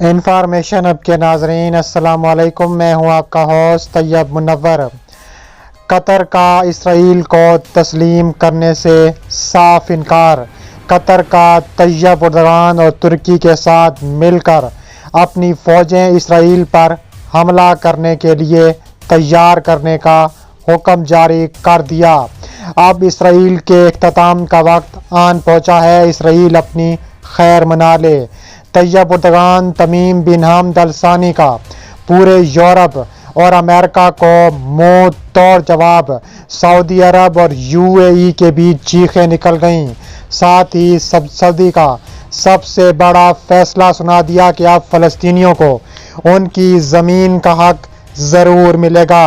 Information اب کے ناظرین السلام علیکم، میں ہوں آپ کا ہوسٹ طیب منور۔ قطر کا اسرائیل کو تسلیم کرنے سے صاف انکار۔ قطر کا طیب اردوغان اور ترکی کے ساتھ مل کر اپنی فوجیں اسرائیل پر حملہ کرنے کے لیے تیار کرنے کا حکم جاری کر دیا۔ اب اسرائیل کے اختتام کا وقت آن پہنچا ہے، اسرائیل اپنی خیر منا لے۔ طیب اردوغان تمیم بن حمد الثانی کا پورے یورپ اور امریکہ کو منہ توڑ جواب۔ سعودی عرب اور UAE کے بیچ چیخیں نکل گئیں۔ ساتھ ہی سعودی کا سب سے بڑا فیصلہ سنا دیا کہ اب فلسطینیوں کو ان کی زمین کا حق ضرور ملے گا۔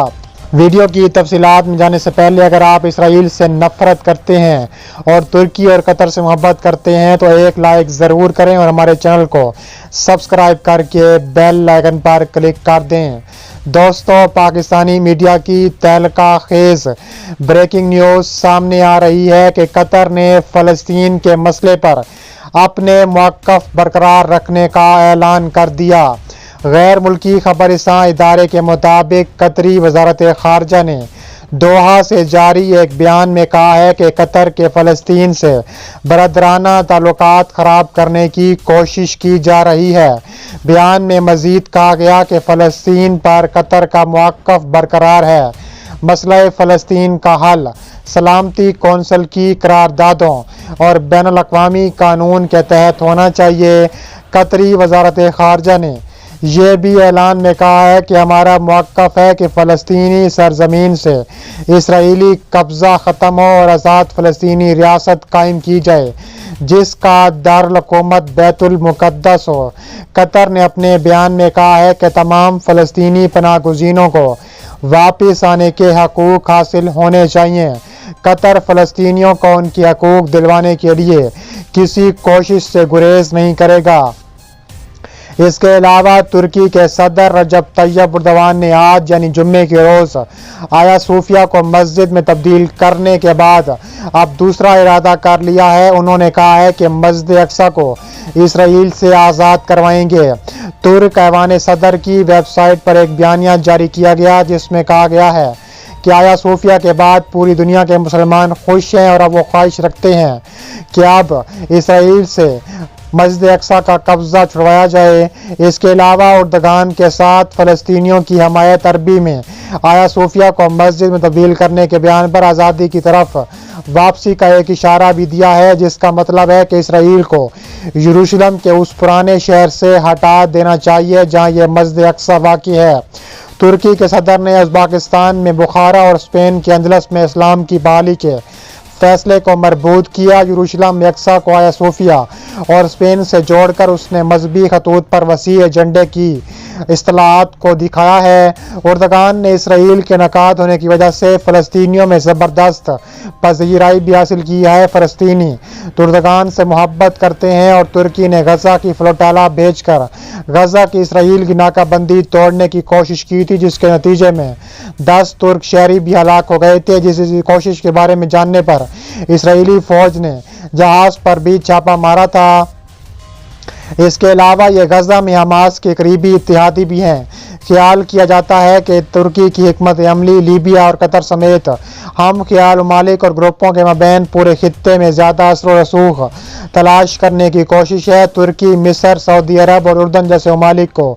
ویڈیو کی تفصیلات میں جانے سے پہلے اگر آپ اسرائیل سے نفرت کرتے ہیں اور ترکی اور قطر سے محبت کرتے ہیں تو ایک لائک ضرور کریں اور ہمارے چینل کو سبسکرائب کر کے بیل آئیکن پر کلک کر دیں۔ دوستو، پاکستانی میڈیا کی تہلکہ خیز بریکنگ نیوز سامنے آ رہی ہے کہ قطر نے فلسطین کے مسئلے پر اپنے موقف برقرار رکھنے کا اعلان کر دیا۔ غیر ملکی خبر رساں ادارے کے مطابق قطری وزارت خارجہ نے دوحہ سے جاری ایک بیان میں کہا ہے کہ قطر کے فلسطین سے برادرانہ تعلقات خراب کرنے کی کوشش کی جا رہی ہے۔ بیان میں مزید کہا گیا کہ فلسطین پر قطر کا موقف برقرار ہے۔ مسئلہ فلسطین کا حل سلامتی کونسل کی قراردادوں اور بین الاقوامی قانون کے تحت ہونا چاہیے۔ قطری وزارت خارجہ نے یہ بھی اعلان میں کہا ہے کہ ہمارا موقف ہے کہ فلسطینی سرزمین سے اسرائیلی قبضہ ختم ہو اور آزاد فلسطینی ریاست قائم کی جائے جس کا دارالحکومت بیت المقدس ہو۔ قطر نے اپنے بیان میں کہا ہے کہ تمام فلسطینی پناہ گزینوں کو واپس آنے کے حقوق حاصل ہونے چاہیے۔ قطر فلسطینیوں کو ان کے حقوق دلوانے کے لیے کسی کوشش سے گریز نہیں کرے گا۔ اس کے علاوہ ترکی کے صدر رجب طیب اردوغان نے آج یعنی جمعے کے روز آیا صوفیہ کو مسجد میں تبدیل کرنے کے بعد اب دوسرا ارادہ کر لیا ہے۔ انہوں نے کہا ہے کہ مسجد اقصی کو اسرائیل سے آزاد کروائیں گے۔ ترک ایوان صدر کی ویب سائٹ پر ایک بیانیہ جاری کیا گیا جس میں کہا گیا ہے کہ آیا صوفیہ کے بعد پوری دنیا کے مسلمان خوش ہیں اور اب وہ خواہش رکھتے ہیں کہ اب اسرائیل سے مسجد اقصی کا قبضہ چھڑوایا جائے۔ اس کے علاوہ اردوغان کے ساتھ فلسطینیوں کی حمایت عربی میں آیا صوفیہ کو مسجد میں تبدیل کرنے کے بیان پر آزادی کی طرف واپسی کا ایک اشارہ بھی دیا ہے، جس کا مطلب ہے کہ اسرائیل کو یروشلم کے اس پرانے شہر سے ہٹا دینا چاہیے جہاں یہ مسجد اقصی واقع ہے۔ ترکی کے صدر نے ازبکستان میں بخارا اور اسپین کے اندلس میں اسلام کی بحالی کے فیصلے کو مربوط کیا۔ یروشلم اقصی کو آیا صوفیہ اور اسپین سے جوڑ کر اس نے مذہبی خطوط پر وسیع ایجنڈے کی اصطلاحات کو دکھایا ہے۔ اردوغان نے اسرائیل کے ناکاد ہونے کی وجہ سے فلسطینیوں میں زبردست پذیرائی بھی حاصل کی ہے۔ فلسطینی اردوغان سے محبت کرتے ہیں اور ترکی نے غزہ کی فلوٹالہ بھیج کر غزہ کی اسرائیل کی ناکہ بندی توڑنے کی کوشش کی تھی، جس کے نتیجے میں 10 ترک شہری بھی ہلاک ہو گئے تھے۔ جس کوشش کے بارے میں جاننے پر اسرائیلی فوج نے جہاز پر بھی چھاپا مارا تھا۔ اس کے علاوہ یہ غزہ میں حماس کے قریبی اتحادی بھی ہیں۔ خیال کیا جاتا ہے کہ ترکی کی حکمت عملی لیبیا اور قطر سمیت ہم خیال ممالک اور گروپوں کے مابین پورے خطے میں زیادہ اثر و رسوخ تلاش کرنے کی کوشش ہے۔ ترکی مصر، سعودی عرب اور اردن جیسے ممالک کو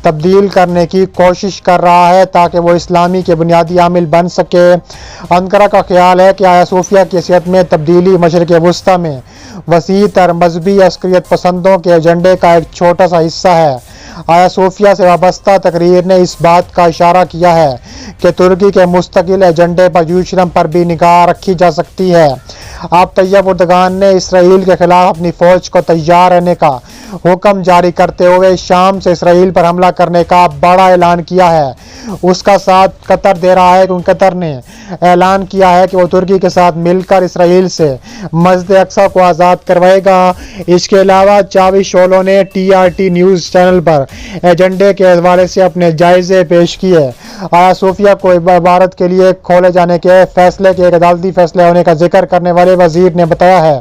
تبدیل کرنے کی کوشش کر رہا ہے تاکہ وہ اسلامی کے بنیادی عامل بن سکے۔ انقرہ کا خیال ہے کہ آیا صوفیہ کی حیثیت میں تبدیلی مشرق وسطی میں وسیع تر مذہبی عسکریت پسندوں کے ایجنڈے کا ایک چھوٹا سا حصہ ہے۔ آیا صوفیہ سے وابستہ تقریر نے اس بات کا اشارہ کیا ہے کہ ترکی کے مستقل ایجنڈے پر یروشلم پر بھی نگاہ رکھی جا سکتی ہے۔ اب طیب اردوغان نے اسرائیل کے خلاف اپنی فوج کو تیار رہنے کا حکم جاری کرتے ہوئے شام سے اسرائیل پر حملہ کرنے کا بڑا اعلان کیا ہے۔ اس کا ساتھ قطر دے رہا ہے کیونکہ قطر نے اعلان کیا ہے کہ وہ ترکی کے ساتھ مل کر اسرائیل سے مسجد اقصی کو آزاد کروائے گا۔ اس کے علاوہ چاوش اولو نے TRT نیوز چینل پر ایجنڈے کے حوالے سے اپنے جائزے پیش کیے۔ آیا صوفیہ کو عبادت کے لیے کھولے جانے کے فیصلے کے ایک عدالتی فیصلے ہونے کا ذکر کرنے والے وزیر نے بتایا ہے